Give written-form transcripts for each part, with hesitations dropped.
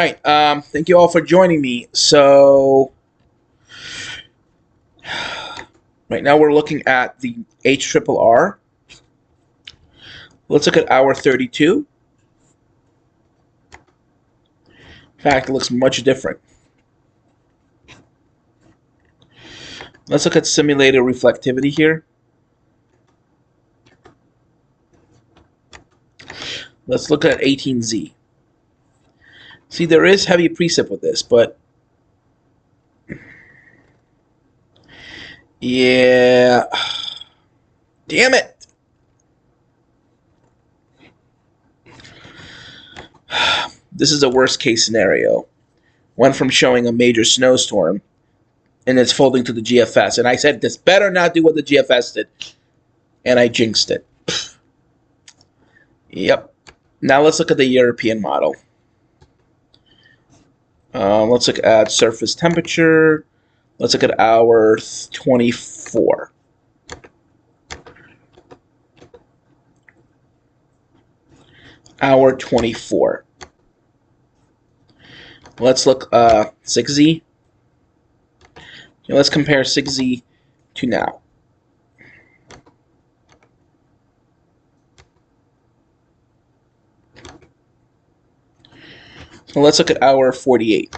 right. Thank you all for joining me. So, right now we're looking at the HRRR. Let's look at hour 32. In fact, it looks much different. Let's look at simulated reflectivity here. Let's look at 18Z. See, there is heavy precip with this, but yeah, damn it. This is a worst case scenario. Went from showing a major snowstorm and it's folding to the GFS. And I said, this better not do what the GFS did. And I jinxed it. Yep. Now let's look at the European model. Let's look at surface temperature. Let's look at hour 24. Hour 24. Let's look 6Z. Let's compare 6Z to now. So let's look at hour 48.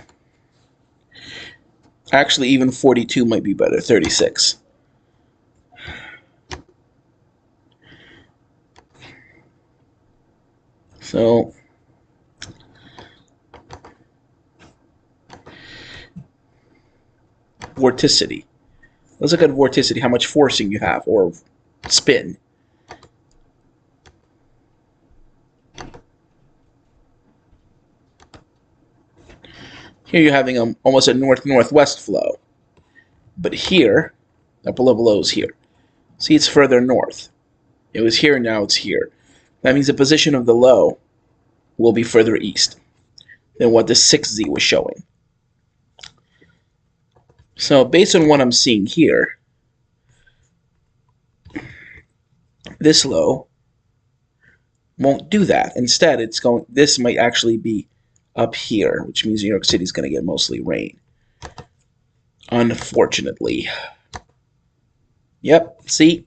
Actually, even 42 might be better, 36. So, vorticity. Let's look at vorticity, how much forcing you have, or spin. Here you're having almost a north-northwest flow. But here, upper level low is here. See, it's further north. It was here, now it's here. That means the position of the low will be further east than what the 6Z was showing. So based on what I'm seeing here, this low won't do that. Instead, this might actually be up here, which means New York City is going to get mostly rain. Unfortunately. Yep, see?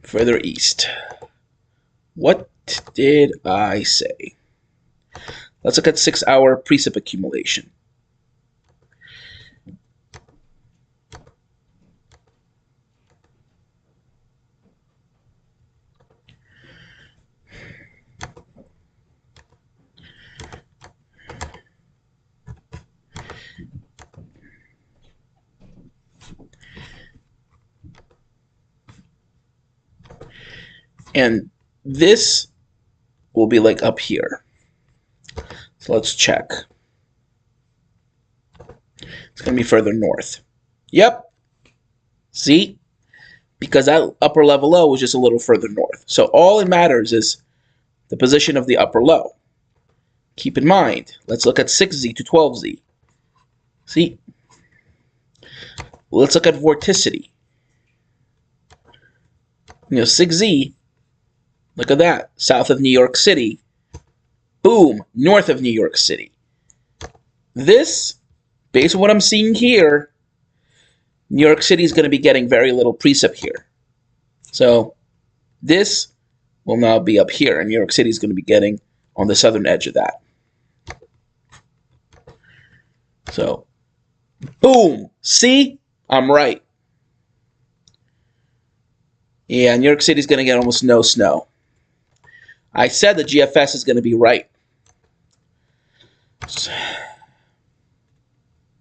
Further east. What did I say? Let's look at 6-hour precip accumulation. And this will be like up here. So let's check. It's going to be further north. Yep. See? Because that upper level low was just a little further north. So all it matters is the position of the upper low. Keep in mind, let's look at 6Z to 12Z. See? Let's look at vorticity. 6Z, look at that, south of New York City. Boom, north of New York City. This, based on what I'm seeing here, New York City is going to be getting very little precip here. So this will now be up here, and New York City is going to be getting on the southern edge of that. So, boom, see? I'm right. Yeah, New York City is going to get almost no snow. I said the GFS is going to be right.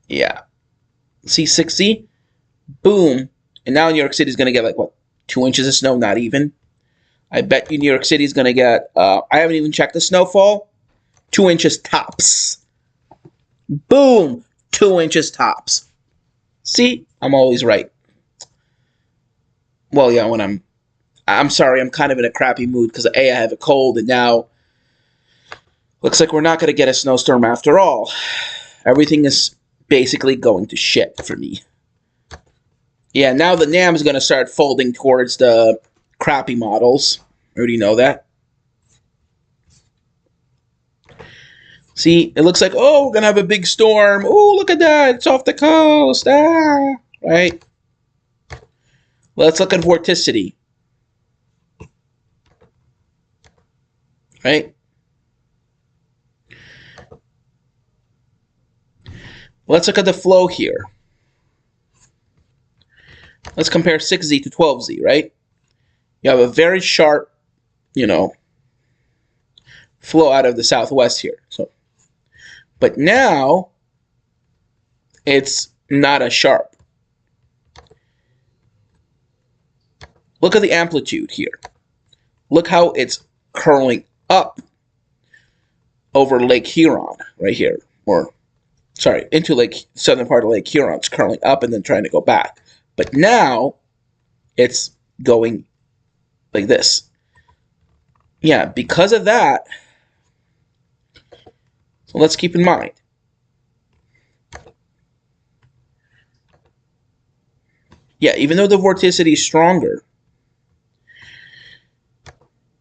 Yeah. See 6Z? Boom. And now New York City is going to get like, what, 2 inches of snow? Not even. I bet you New York City is going to get, I haven't even checked the snowfall. 2 inches tops. Boom. 2 inches tops. See? I'm always right. Well, yeah, when I'm sorry, I'm kind of in a crappy mood because A, I have a cold, and now looks like we're not going to get a snowstorm after all. Everything is basically going to shit for me. Yeah, now the NAM is going to start folding towards the crappy models. I already know that. See, it looks like, oh, we're going to have a big storm. Oh, look at that. It's off the coast. Ah, right? Let's look at vorticity. Right? Let's look at the flow here. Let's compare 6Z to 12Z, right? You have a very sharp, flow out of the southwest here. But now, it's not as sharp. Look at the amplitude here. Look how it's curling up over Lake Huron right here. Into southern part of Lake Huron. It's curling up and then trying to go back. But now, it's going like this. Yeah, because of that, so let's keep in mind. Yeah, even though the vorticity is stronger,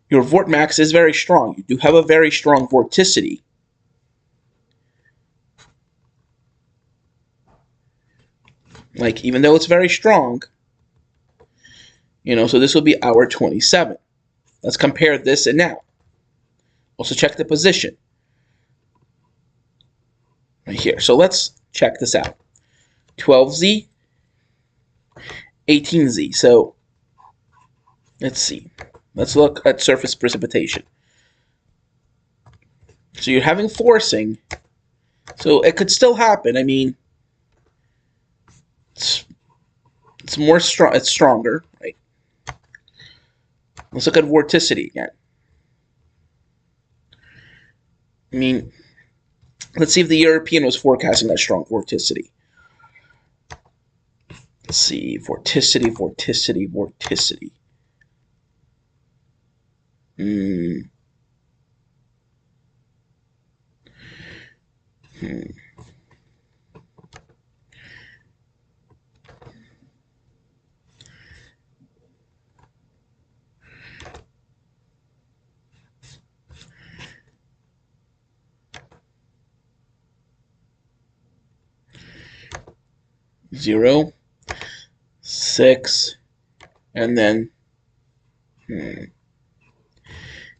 your vortmax is very strong. You do have a very strong vorticity. Like, even though it's very strong, so this will be hour 27. Let's compare this and now. Also check the position. Right here. So let's check this out. 12Z, 18Z. So let's see. Let's look at surface precipitation. So you're having forcing. So it could still happen. I mean, it's more strong. It's stronger, right? Let's look at vorticity again. I mean, let's see if the European was forecasting that strong vorticity. Let's see, vorticity. Zero, 6, and then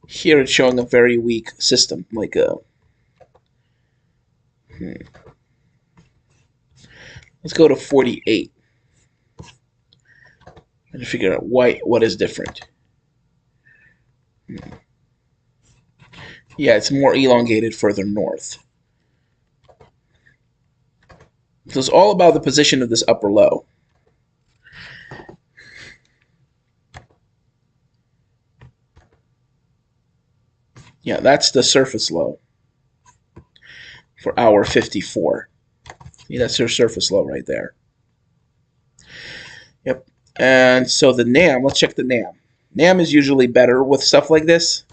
here it's showing a very weak system, like a. Let's go to 48 and figure out what is different. Yeah, it's more elongated further north. So it's all about the position of this upper low. Yeah, that's the surface low for hour 54. See, that's your surface low right there. Yep. And so the NAM, let's check the NAM. NAM is usually better with stuff like this.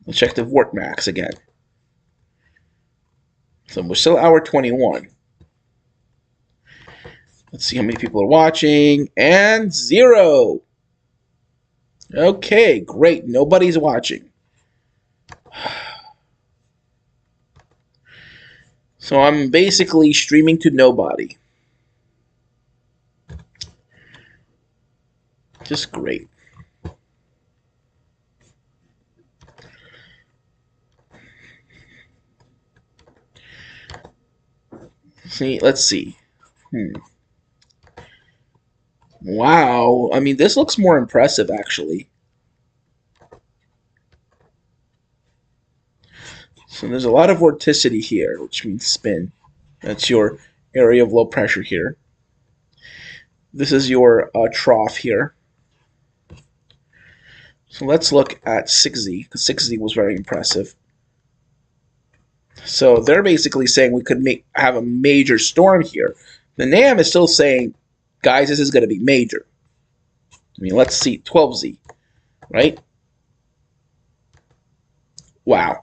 Let's check the vortmax again. So we're still hour 21. Let's see how many people are watching. And 0. Okay, great. Nobody's watching. So I'm basically streaming to nobody. Just great. See, let's see. Wow. I mean, this looks more impressive, actually. So there's a lot of vorticity here, which means spin. That's your area of low pressure here. This is your trough here. So let's look at 6Z, because 6Z was very impressive. So they're basically saying we could have a major storm here. The NAM is still saying, guys, this is going to be major. I mean, let's see, 12Z, right? Wow.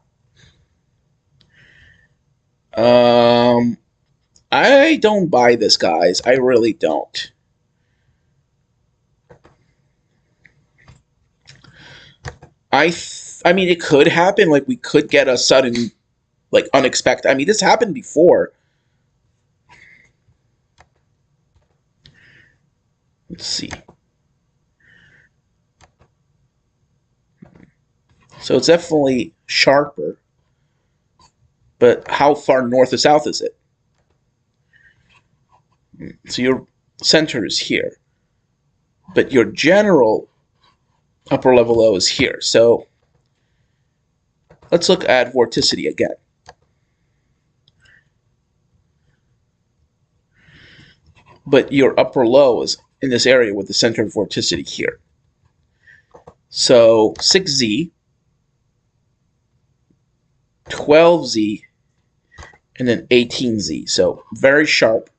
I don't buy this, guys. I really don't. I I mean, it could happen. Like, we could get a sudden, like, unexpected. I mean, this happened before. Let's see. So it's definitely sharper. But how far north or south is it? So your center is here. But your general upper level low is here. So let's look at vorticity again. But your upper low is in this area with the center of vorticity here. So 6Z, 12Z, and then 18Z. So very sharp.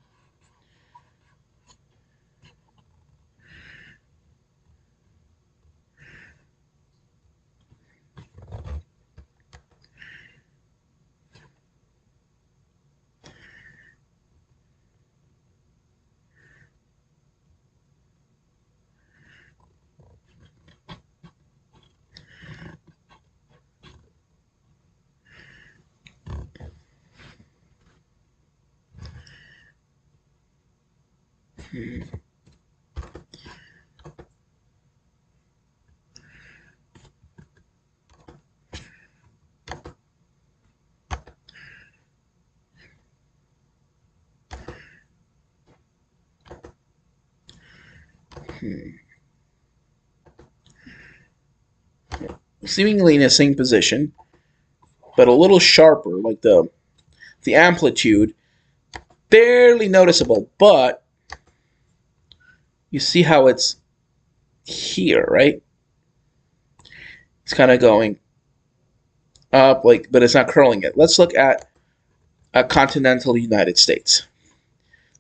Seemingly in the same position, but a little sharper, like the amplitude, barely noticeable, but you see how it's here, right? It's kind of going up, like, but it's not curling it. Let's look at a continental United States.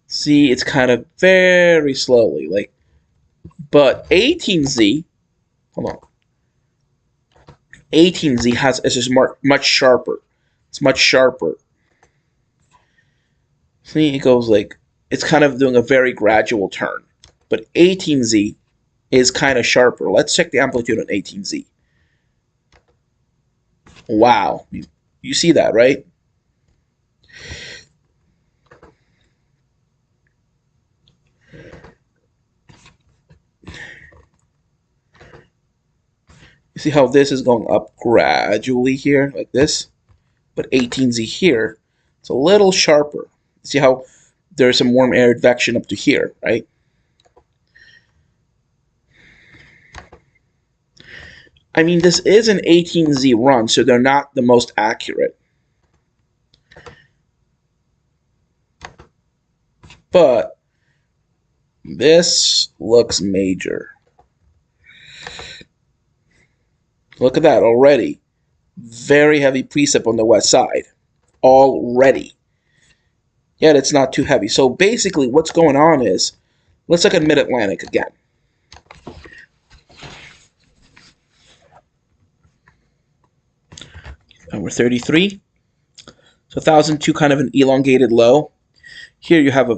See, it's kind of very slowly, like, but 18Z, hold on, 18Z is just much sharper. It's much sharper. See, it goes like, it's kind of doing a very gradual turn. But 18Z is kind of sharper. Let's check the amplitude on 18Z. Wow. You see that, right? You see how this is going up gradually here, like this? But 18Z here, it's a little sharper. See how there's some warm air advection up to here, right? I mean, this is an 18Z run, so they're not the most accurate. But this looks major. Look at that already. Very heavy precip on the west side. Already. Yet it's not too heavy. So basically what's going on is, let's look at Mid-Atlantic again. And we're 33. So 1002, kind of an elongated low. Here you have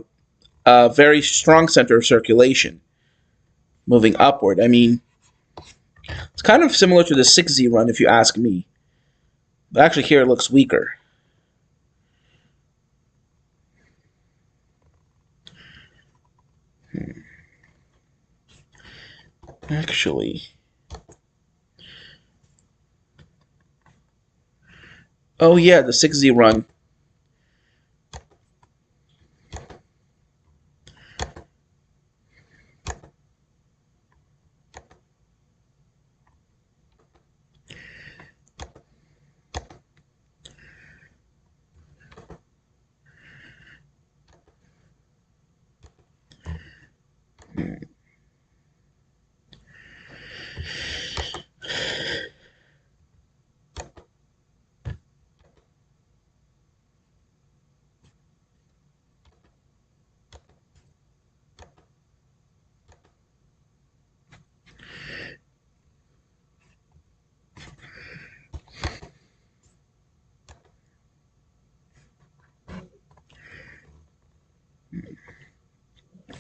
a very strong center of circulation moving upward. I mean, it's kind of similar to the 6Z run if you ask me. But actually here it looks weaker. Actually, oh yeah, the 6Z run.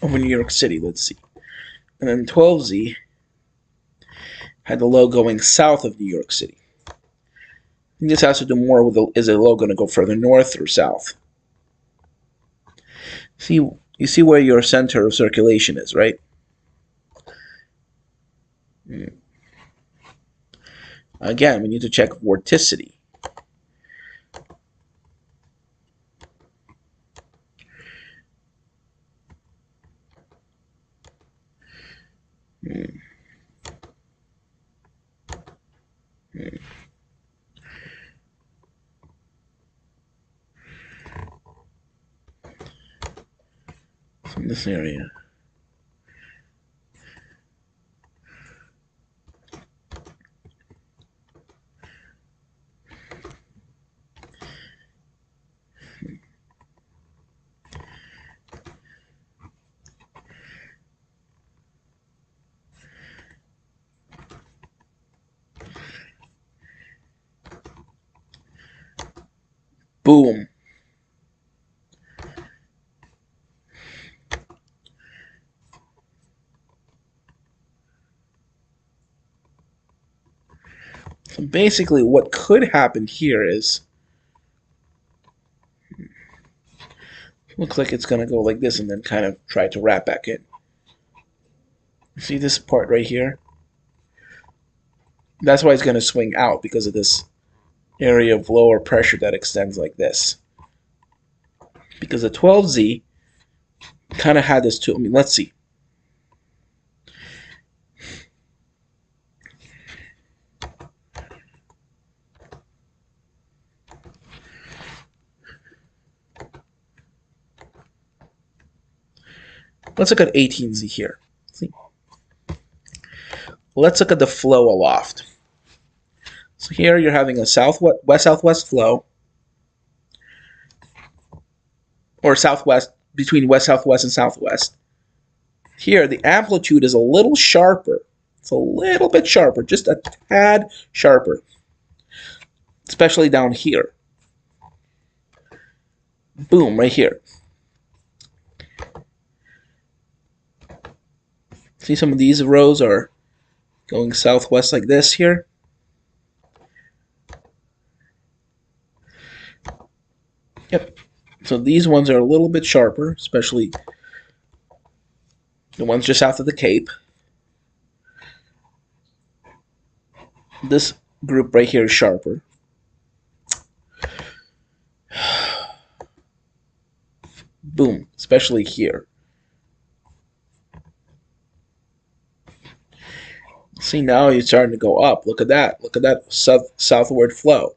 Over New York City, let's see. And then 12Z had the low going south of New York City. This has to do more with is the low going to go further north or south? See, you see where your center of circulation is, right? Again, we need to check vorticity. From this area. Boom. So basically what could happen here is, looks like it's going to go like this and then kind of try to wrap back in. See this part right here? That's why it's going to swing out, because of this area of lower pressure that extends like this. Because the 12Z kind of had this too. I mean, let's see. Let's look at 18Z here. See? Let's look at the flow aloft. So here you're having a west-southwest flow, or southwest, between west-southwest and southwest. Here the amplitude is a little sharper. It's a little bit sharper, just a tad sharper, especially down here. Boom, right here. See, some of these rows are going southwest like this here. Yep. So these ones are a little bit sharper, especially the ones just south of the Cape. This group right here is sharper. Boom, especially here. See, now you're starting to go up. Look at that. Look at that southward flow.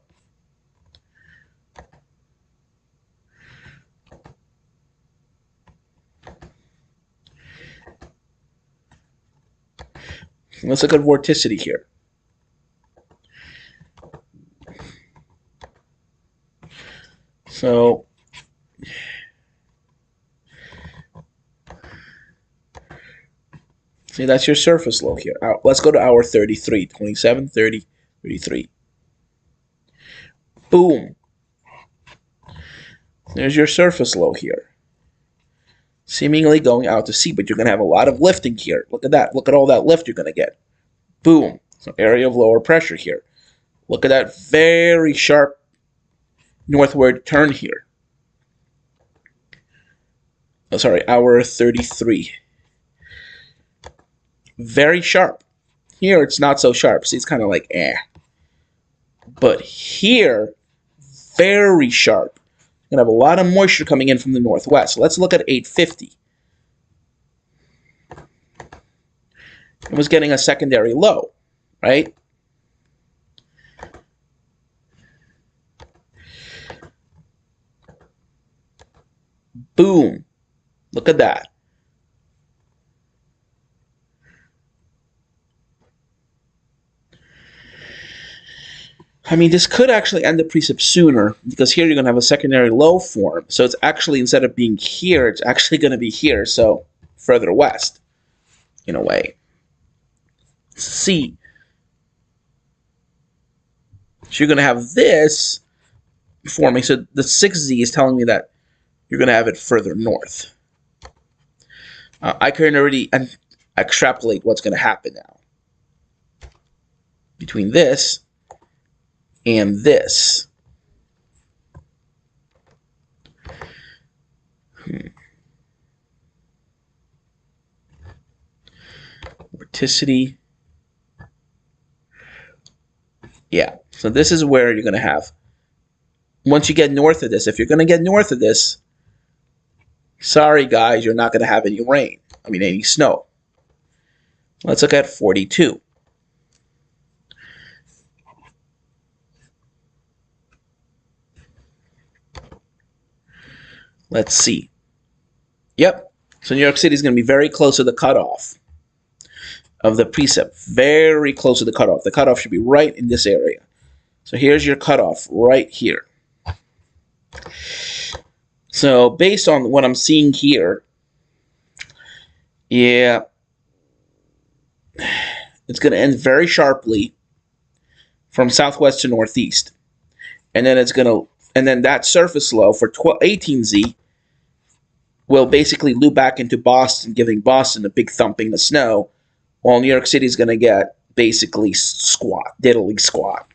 Let's look at vorticity here. So see, that's your surface low here. Let's go to hour 33, 27, 30, 33. Boom. There's your surface low here. Seemingly going out to sea, but you're going to have a lot of lifting here. Look at that. Look at all that lift you're going to get. Boom. So area of lower pressure here. Look at that very sharp northward turn here. Oh, sorry, hour 33. Very sharp. Here it's not so sharp. See, it's kind of like eh. But here, very sharp. You're going to have a lot of moisture coming in from the northwest. So let's look at 850. It was getting a secondary low, right? Boom. Look at that. I mean, this could actually end the precip sooner, because here you're going to have a secondary low form. So it's actually, instead of being here, it's actually going to be here, so further west, in a way. C. So you're going to have this forming. So the 6Z is telling me that you're going to have it further north. I can already extrapolate what's going to happen now between this and this. Vorticity. Yeah, so this is where you're going to have, once you get north of this, if you're going to get north of this, sorry guys, you're not going to have any rain. I mean, any snow. Let's look at 42. Let's see. Yep, so New York City is going to be very close to the cutoff of the precept. Very close to the cutoff. The cutoff should be right in this area. So here's your cutoff right here. So based on what I'm seeing here, yeah, it's going to end very sharply from southwest to northeast. And then it's going to, and then that surface low for 18Z will basically loop back into Boston, giving Boston a big thumping of snow, while New York City is going to get basically squat, diddly squat.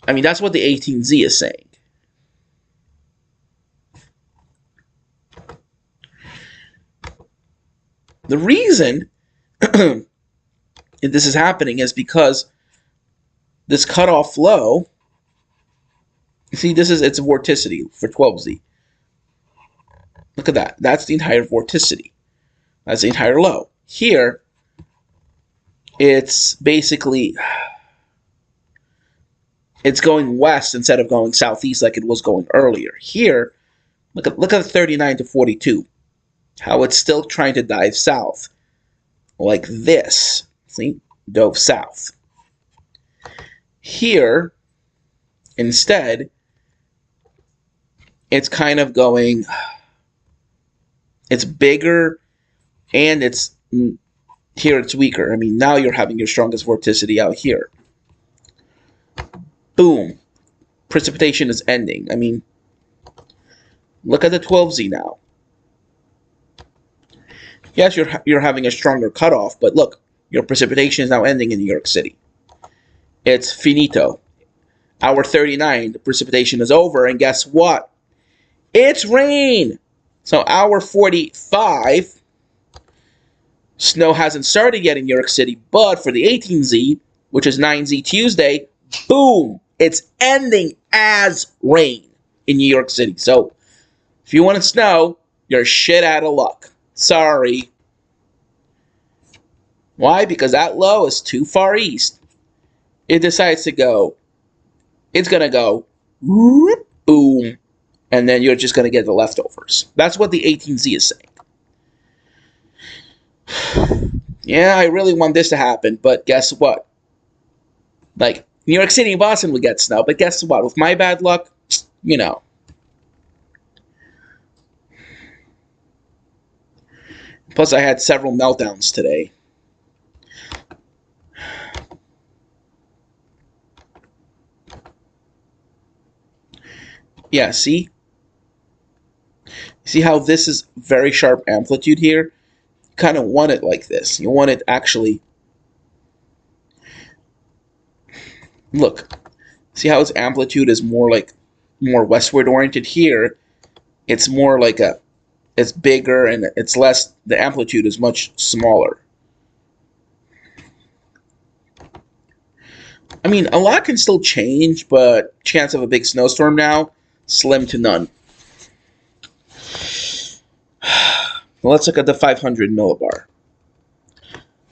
I mean, that's what the 18Z is saying. The reason this is happening is because this cutoff low, you see, it's a vorticity for 12Z. Look at that. That's the entire vorticity. That's the entire low. Here, it's basically, it's going west instead of going southeast like it was going earlier. Here, look at 39 to 42. How it's still trying to dive south. Like this. See? Dove south. Here, instead, it's kind of going, it's bigger, and here it's weaker. I mean, now you're having your strongest vorticity out here. Boom. Precipitation is ending. I mean, look at the 12Z now. Yes, you're having a stronger cutoff, but look, your precipitation is now ending in New York City. It's finito. Hour 39, the precipitation is over, and guess what? It's rain! So hour 45, snow hasn't started yet in New York City, but for the 18Z, which is 9Z Tuesday, boom! It's ending as rain in New York City. So if you want to snow, you're shit out of luck. Sorry. Why? Because that low is too far east. It decides to go. It's going to go. Whoop, boom. And then you're just going to get the leftovers. That's what the 18Z is saying. Yeah, I really want this to happen, but guess what? Like, New York City and Boston would get snow, but guess what? With my bad luck, you know. Plus, I had several meltdowns today. Yeah, see? See how this is very sharp amplitude here? You kind of want it like this. You want it actually... Look. See how its amplitude is more westward oriented here? It's more like it's bigger and it's less, the amplitude is much smaller. I mean, a lot can still change, but chance of a big snowstorm now, slim to none. Well, let's look at the 500 millibar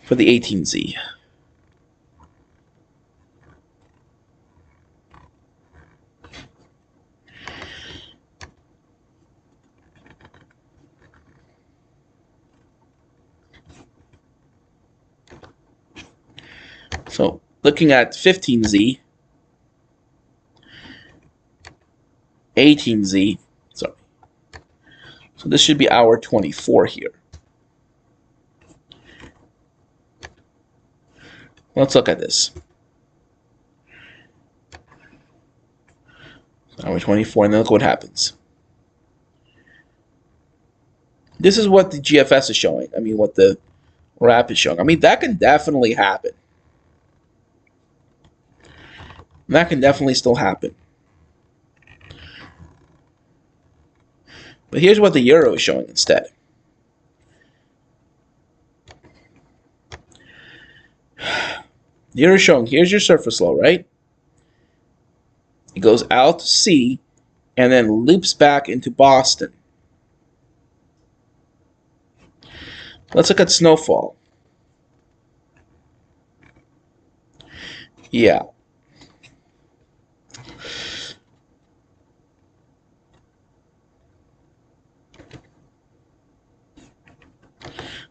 for the 18Z. So, looking at 15Z, 18Z, sorry. So this should be hour 24 here. Let's look at this. Hour 24, and then look what happens. This is what the GFS is showing. I mean, what the rapid showing. I mean, that can definitely happen. That can definitely still happen. But here's what the euro is showing instead. The euro is showing, here's your surface low, right? It goes out to sea and then loops back into Boston. Let's look at snowfall. Yeah.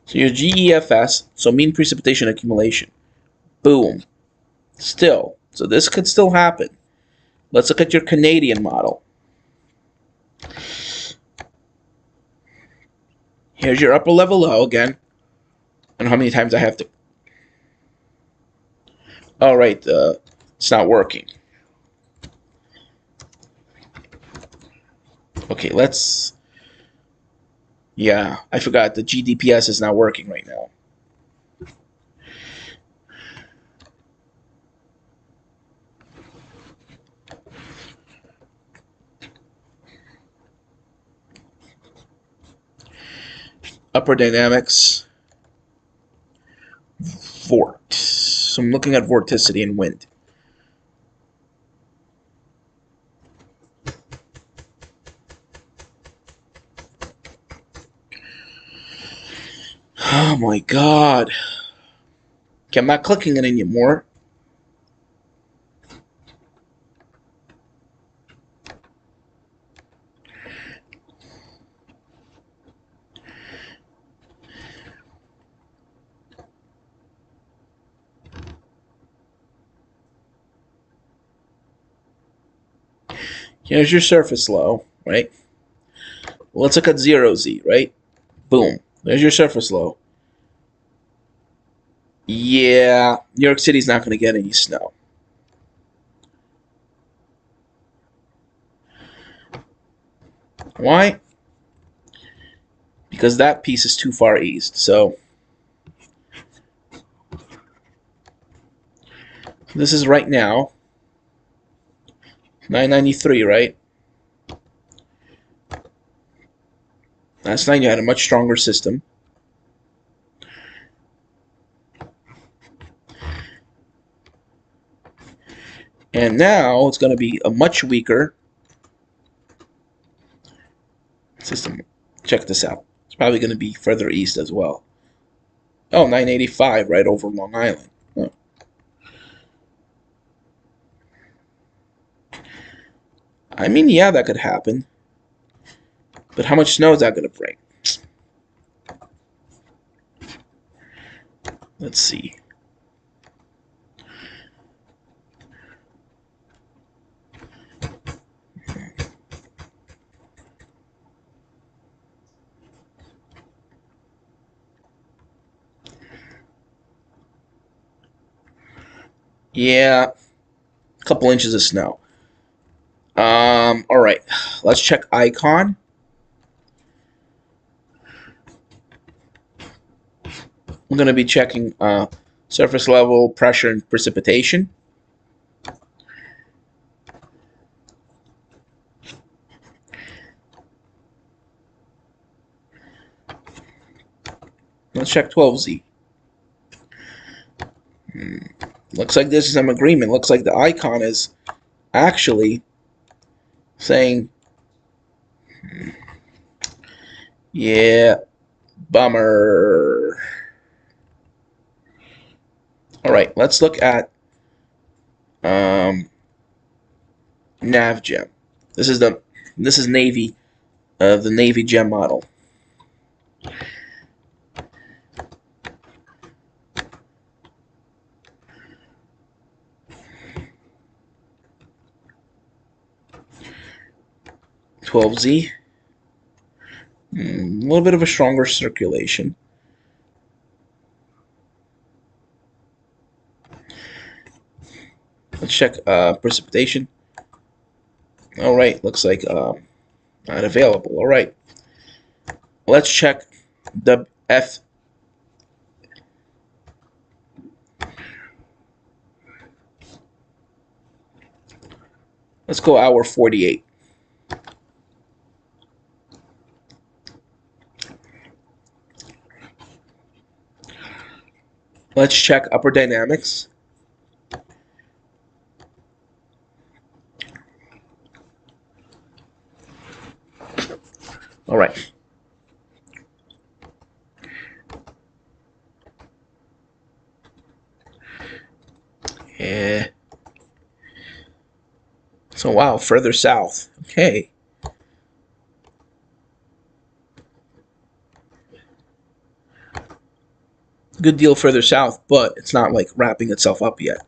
So your GEFS, so mean precipitation accumulation. Boom. Still. So this could still happen. Let's look at your Canadian model. Here's your upper level low again. And how many times I have to... Oh, right. It's not working. Okay, let's... Yeah, I forgot. The GDPS is not working right now. Upper dynamics. Vort. So I'm looking at vorticity and wind. Oh my god. Okay, I'm not clicking it anymore. Here's your surface low, right? Let's look at 0Z, right? Boom. There's your surface low. Yeah, New York City's not going to get any snow. Why? Because that piece is too far east. So this is right now 993, right? Last night you had a much stronger system. And now it's going to be a much weaker system. Check this out. It's probably going to be further east as well. Oh, 985 right over Long Island. Oh. I mean, yeah, that could happen. But how much snow is that going to bring? Let's see. Yeah, a couple inches of snow. All right, let's check icon. We're going to be checking surface level, pressure, and precipitation. Let's check 12Z. Looks like this is some agreement. Looks like the icon is actually saying, yeah, bummer. All right, let's look at NavGem. This is Navy, the Navy Gem model. Z. A little bit of a stronger circulation. Let's check precipitation. All right, looks like not available. All right, let's check the Let's go hour 48. Let's check upper dynamics. All right. Yeah. So wow, further south. Okay. Good deal further south, but it's not like wrapping itself up yet.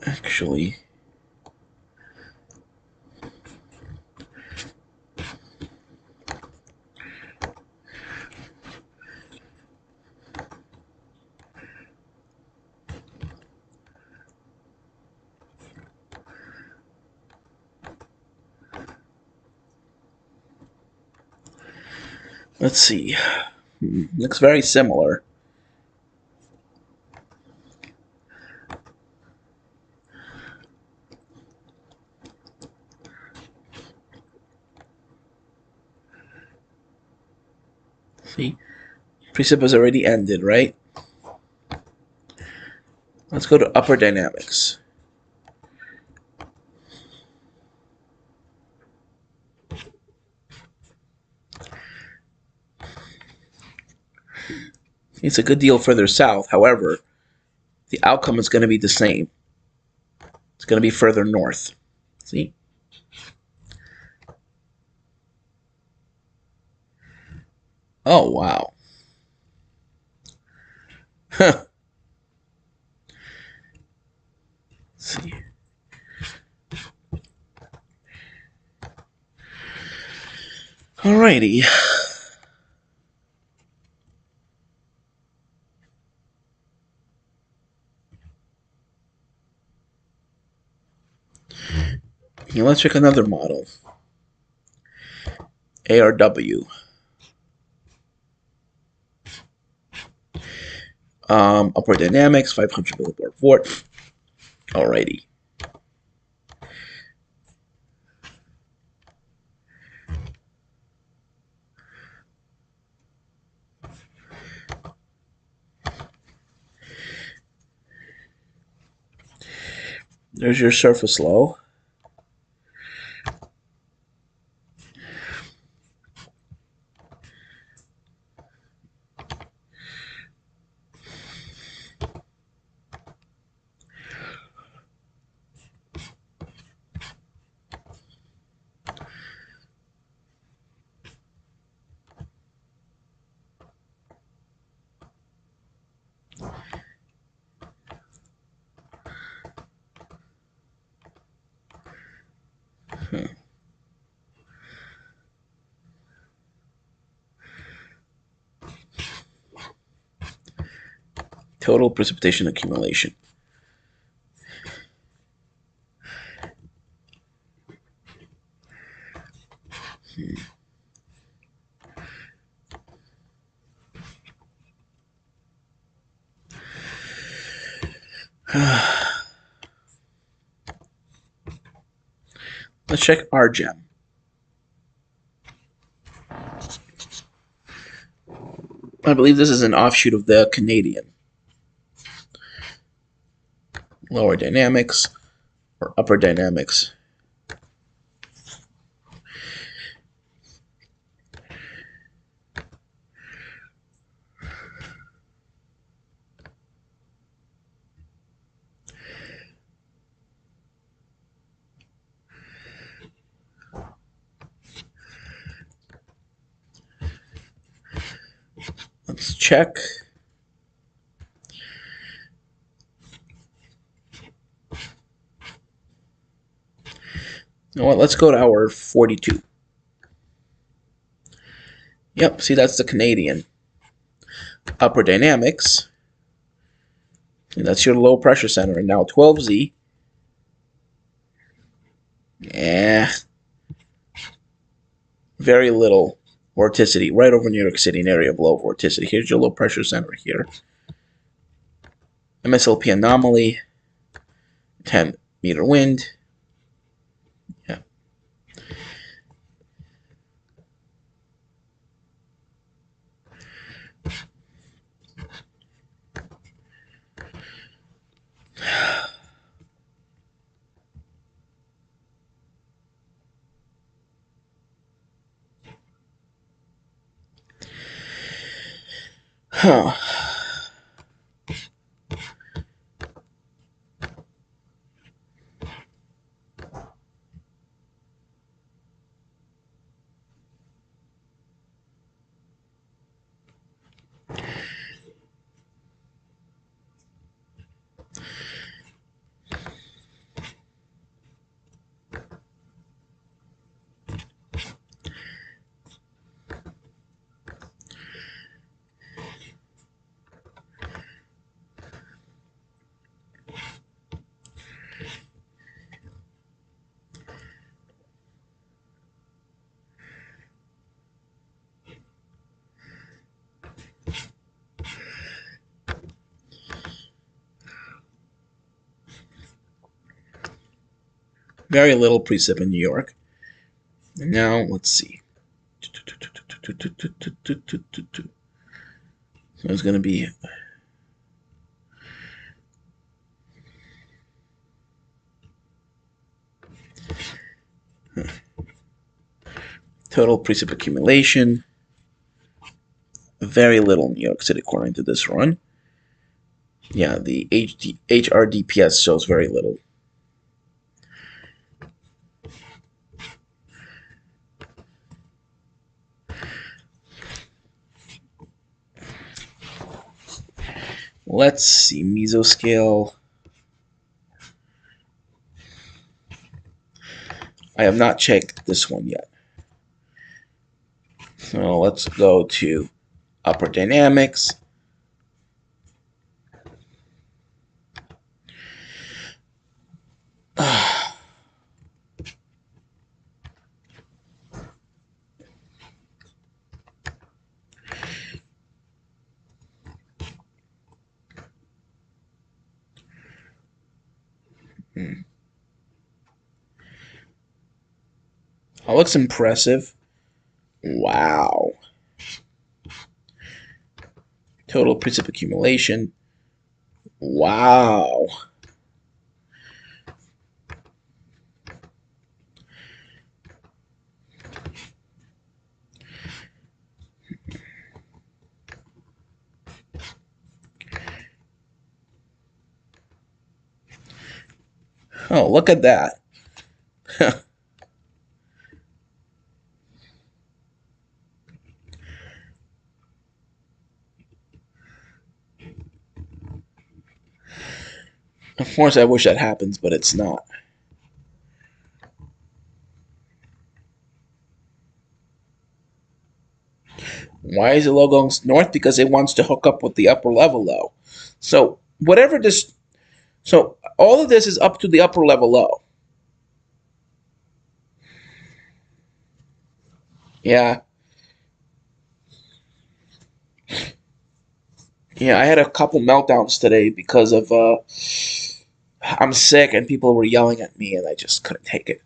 Actually, let's see. Looks very similar. See, precip has already ended, right? Let's go to upper dynamics. It's a good deal further south. However, the outcome is going to be the same. It's going to be further north. See? Oh, wow. Huh. Let's see. Alrighty. Now let's check another model. ARW. Upper dynamics, 500 millibar volt. Alrighty. There's your surface low. Total precipitation accumulation. Let's check RGEM. I believe this is an offshoot of the Canadian. Lower dynamics or upper dynamics. Let's check. You know what? Let's go to hour 42. Yep, see, that's the Canadian. Upper dynamics. And that's your low pressure center. And now 12Z. Yeah. Very little vorticity. Right over New York City, an area of low vorticity. Here's your low pressure center here. MSLP anomaly. 10-meter wind. Yeah. Huh. Very little precip in New York. And now, let's see. So it's going to be total precip accumulation. Very little in New York City according to this run. Yeah, the HRDPS shows very little. Let's see, mesoscale. I have not checked this one yet. So let's go to upper dynamics. That looks impressive. Wow. Total precip accumulation. Wow. Oh, look at that. Of course, I wish that happens, but it's not. Why is the low going north? Because it wants to hook up with the upper level low. So whatever this, so all of this is up to the upper level low. Yeah. Yeah, I had a couple meltdowns today because of I'm sick and people were yelling at me and I just couldn't take it.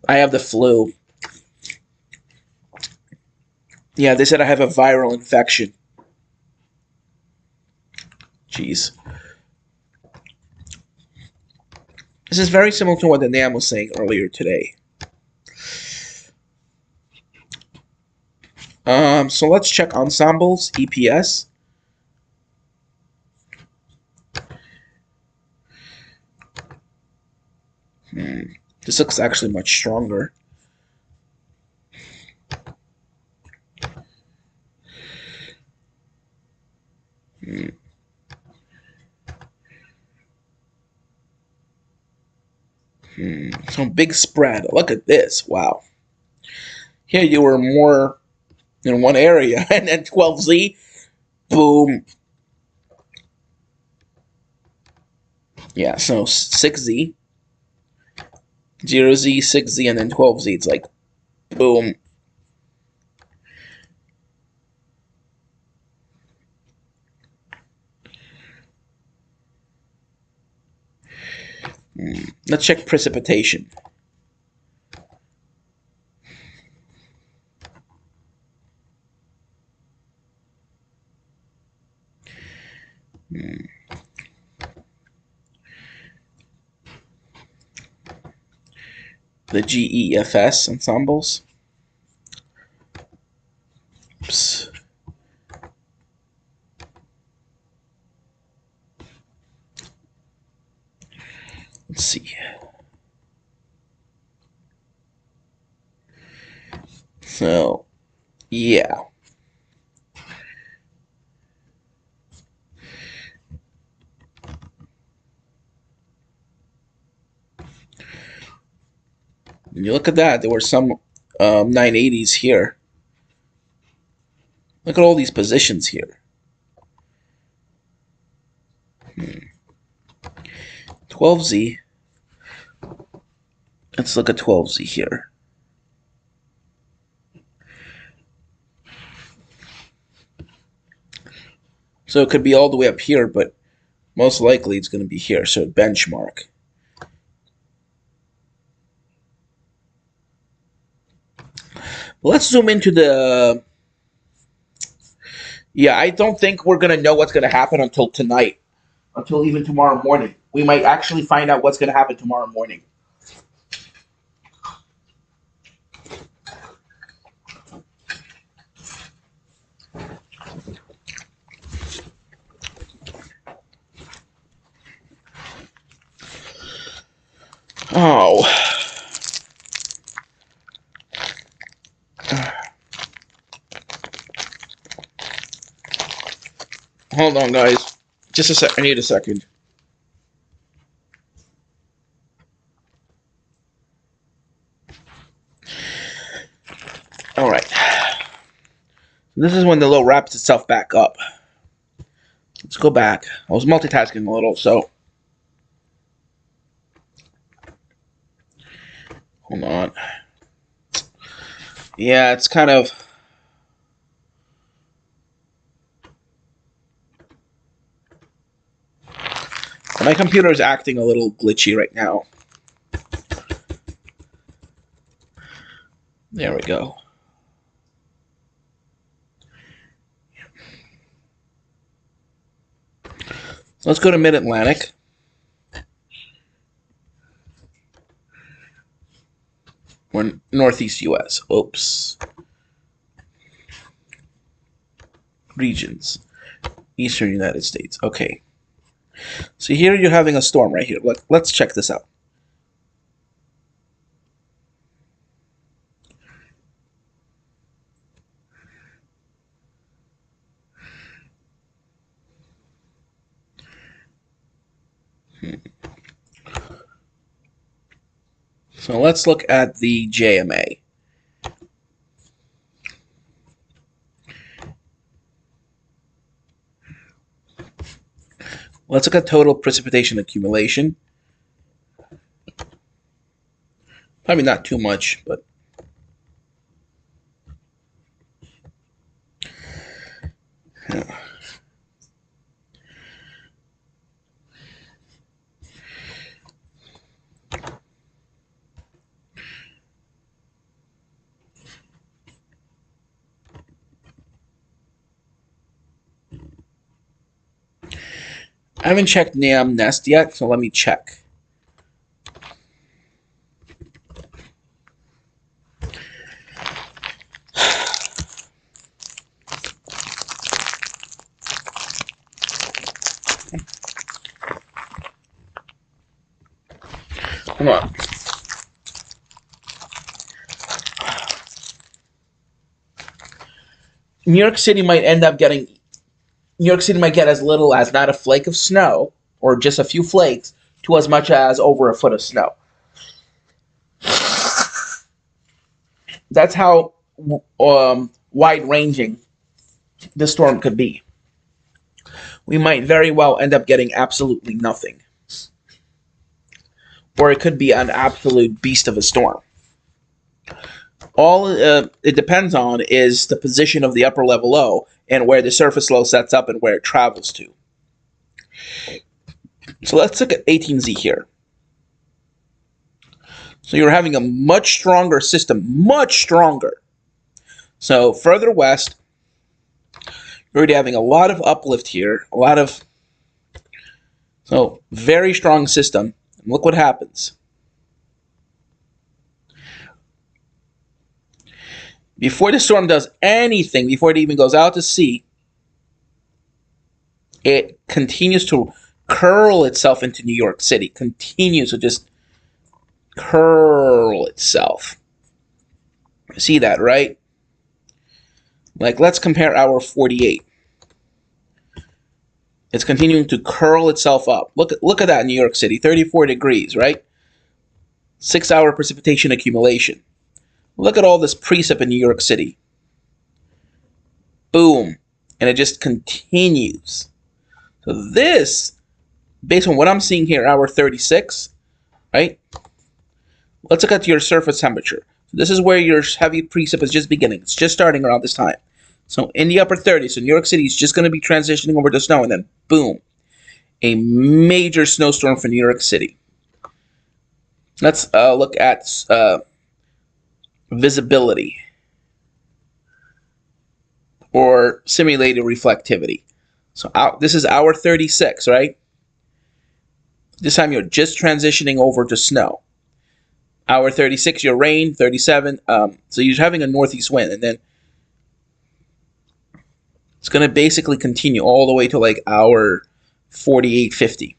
I have the flu. Yeah, they said I have a viral infection. Jeez. This is very similar to what the Nam was saying earlier today. So let's check ensembles, EPS. This looks actually much stronger. So big spread. Look at this. Wow. Here you were more in one area, and then 12Z, boom. Yeah, so 6Z, 0Z, 6Z, and then 12Z. It's like, boom. Let's check precipitation. The GEFS ensembles. Oops. Let's see. So, yeah. When you look at that, there were some 980s here. Look at all these positions here. 12Z. Let's look at 12Z here. So it could be all the way up here, but most likely it's going to be here. So benchmark. Let's zoom into the... Yeah, I don't think we're going to know what's going to happen until tonight. Until even tomorrow morning. We might actually find out what's going to happen tomorrow morning. Oh. Hold on, guys. Just a sec. I need a second. All right. This is when the low wraps itself back up. Let's go back. I was multitasking a little, so... Hold on. Yeah, it's kind of... My computer is acting a little glitchy right now. There we go. Let's go to Mid-Atlantic. Or Northeast U.S. Oops. Regions. Eastern United States. Okay. So here you're having a storm right here. Let's check this out. So let's look at the JMA. Let's look at total precipitation accumulation. Probably not too much, but... Yeah. I haven't checked NAM Nest yet, so let me check. Come on. New York City might end up getting... New York City might get as little as not a flake of snow, or just a few flakes, to as much as over a foot of snow. That's how wide-ranging this storm could be. We might very well end up getting absolutely nothing. or it could be an absolute beast of a storm. All it depends on is the position of the upper level low and where the surface low sets up and where it travels to. So let's look at 18Z here. So you're having a much stronger system, much stronger. So further west, you're already having a lot of uplift here, so very strong system. And look what happens. Before the storm does anything, before it even goes out to sea, it continues to curl itself into New York City. Continues to just curl itself. See that, right? Like, let's compare hour 48. It's continuing to curl itself up. Look at that in New York City, 34 degrees, right? 6-hour precipitation accumulation. Look at all this precip in New York City. Boom. And it just continues. So this, based on what I'm seeing here, hour 36, right? Let's look at your surface temperature. So this is where your heavy precip is just beginning. It's just starting around this time. So in the upper 30s, so New York City is just going to be transitioning over to snow, and then boom, a major snowstorm for New York City. Let's look at visibility or simulated reflectivity. So this is hour 36, right? This time you're just transitioning over to snow. Hour 36, your rain, 37. So you're having a northeast wind, and then it's going to basically continue all the way to like hour 48, 50.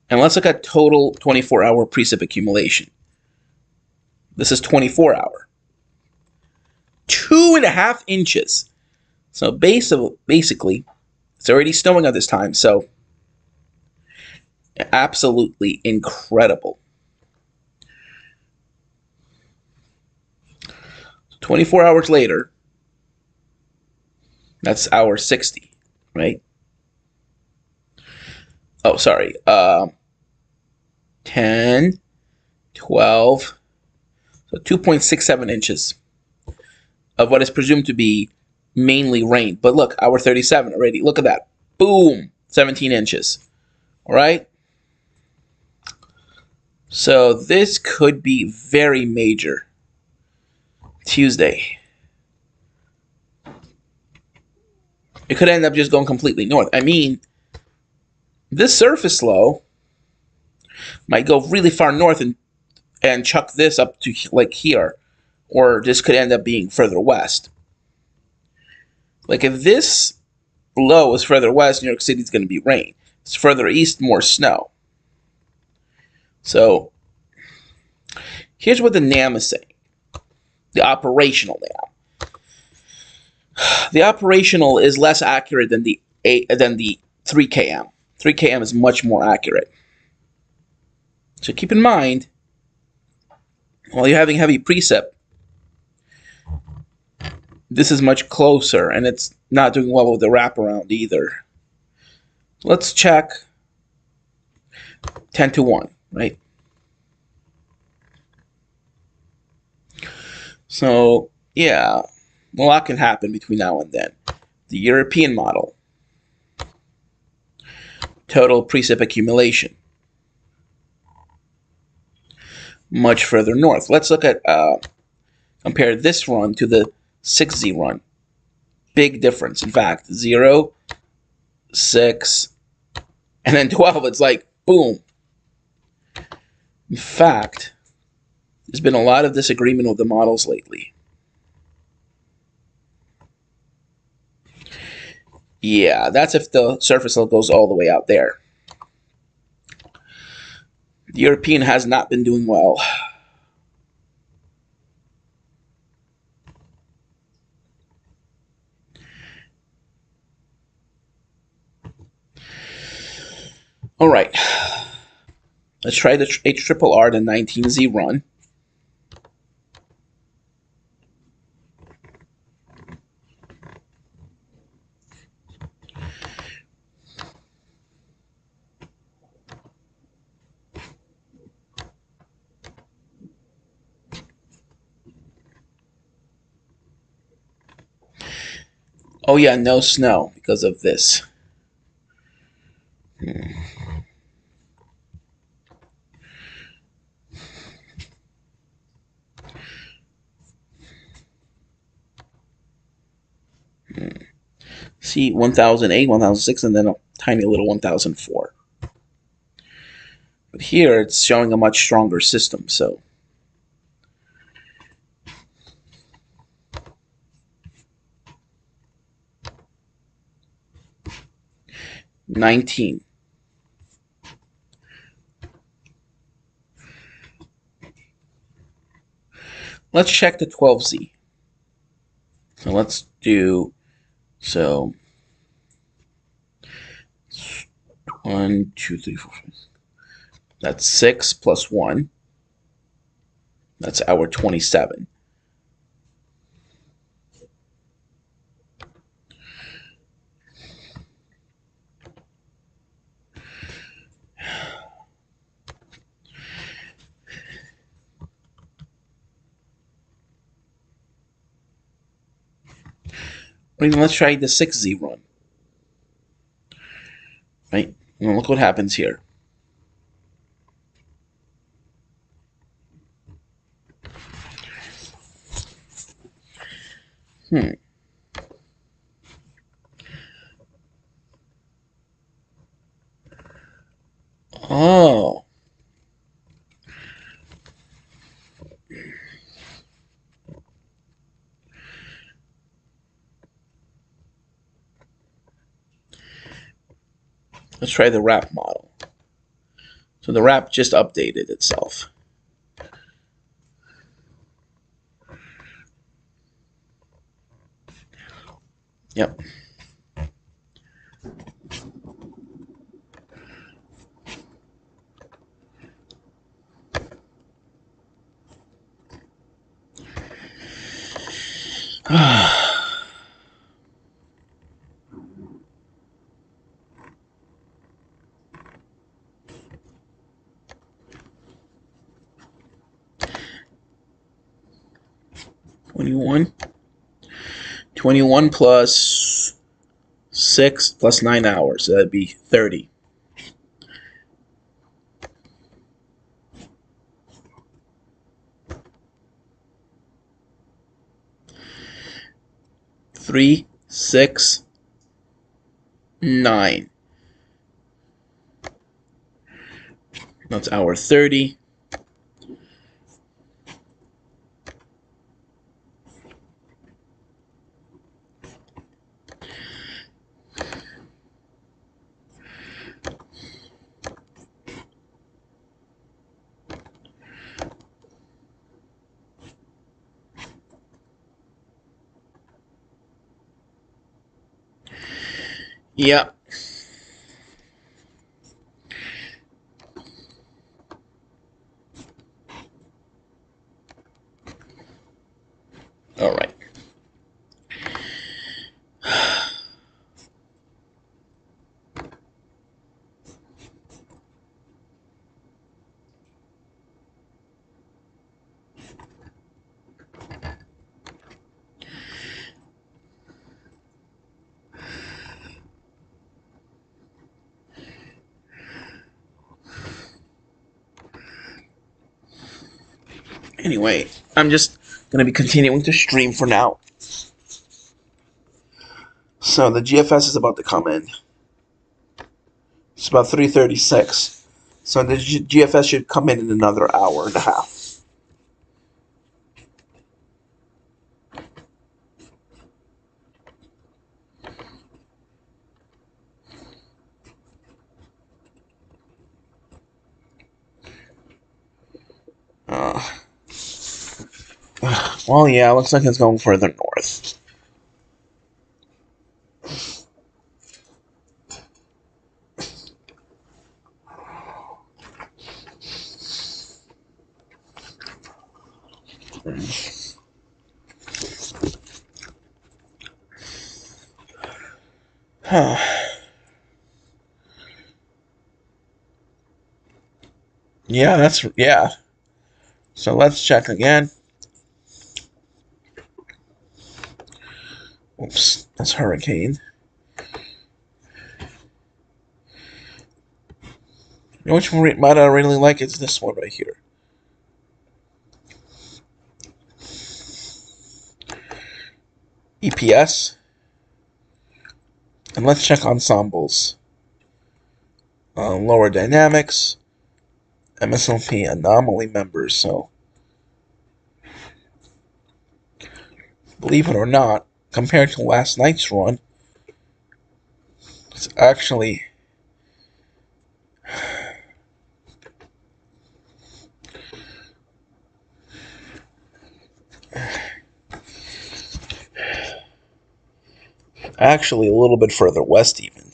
And let's look at total 24-hour precip accumulation. This is 24-hour. 2.5 inches. So basically, it's already snowing at this time. So absolutely incredible. 24 hours later, that's hour 60, right? Oh, sorry. 10, 12, so 2.67 inches of what is presumed to be mainly rain. But look, hour 37 already. Look at that. Boom, 17 inches. All right? So this could be very major. Tuesday. It could end up just going completely north. I mean, this surface low might go really far north and chuck this up to like here, or this could end up being further west. Like if this low is further west, New York City is going to be rain. It's further east, more snow. So here's what the NAM is saying. The operational NAM. The operational is less accurate than the 3km. 3km is much more accurate. So keep in mind, while you're having heavy precip, this is much closer, and it's not doing well with the wraparound either. Let's check 10 to 1, right? So, yeah, a lot can happen between now and then. The European model. Total precip accumulation. Much further north. Let's look at, compare this run to the 6Z run. Big difference. In fact, 0, 6, and then 12. It's like, boom. In fact, there's been a lot of disagreement with the models lately. Yeah, that's if the surface low goes all the way out there. The European has not been doing well. All right. Let's try the HRRR, the 19Z run. Oh yeah, no snow because of this. See, 1008, 1006, and then a tiny little 1004. But here it's showing a much stronger system, so. $19. Let's check the 12Z. So let's do, so 1, 2, 3, 4, 5. That's 6 plus 1. That's our 27. Let's try the 6Z run. Right? And look what happens here. Oh. Let's try the wrap model. So the wrap just updated itself. Yep. $21. 21 plus 6 plus 9 hours. So that'd be 30. Three, 6, 9. That's hour 30. Yeah. All right. Anyway, I'm just going to be continuing to stream for now. So the GFS is about to come in. It's about 3:36. So the GFS should come in another hour and a half. Well, yeah, looks like it's going further north. Yeah. So let's check again. Oops. That's Hurricane. You know which one I really like? It's this one right here. EPS. And let's check ensembles. Lower dynamics. MSLP anomaly members. So, believe it or not, compared to last night's run, it's actually a little bit further west even.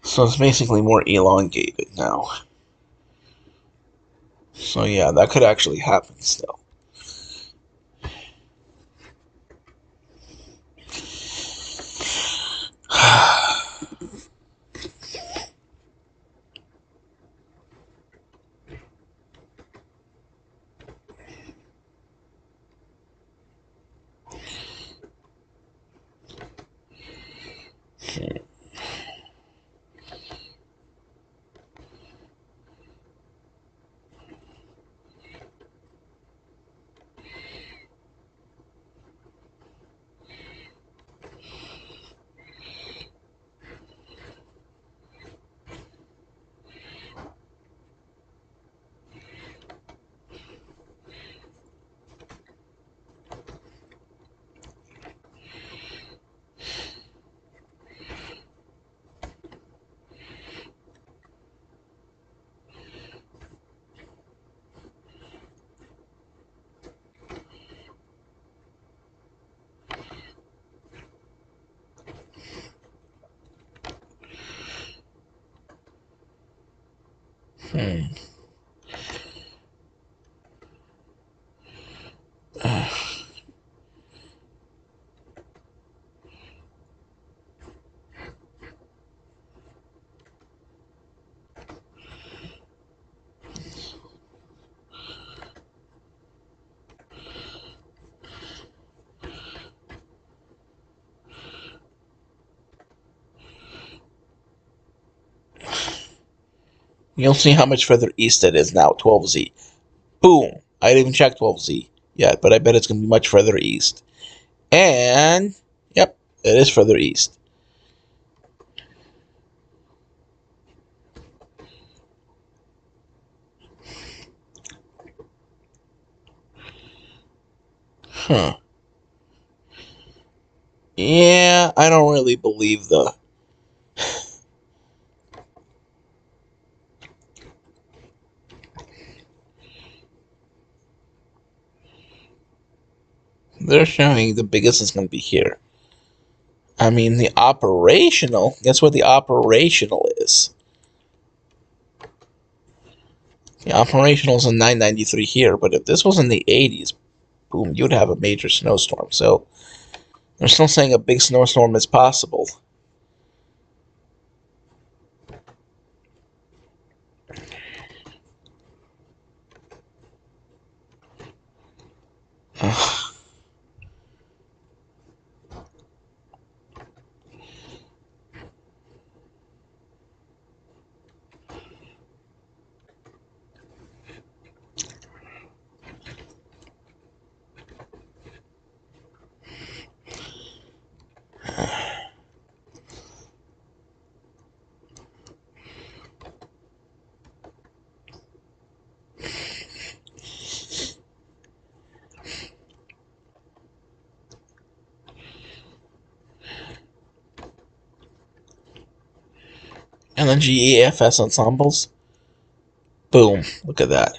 So it's basically more elongated now. So yeah, that could actually happen still. You'll see how much further east it is now, 12Z. Boom! I didn't even check 12Z yet, but I bet it's going to be much further east. And, yep, it is further east. Huh. Yeah, I don't really believe they're showing the biggest is going to be here. I mean, the operational, guess what the operational is? The operational is a 993 here, but if this was in the 80s, boom, you'd have a major snowstorm. So they're still saying a big snowstorm is possible. And then GEFS ensembles. Boom. Look at that.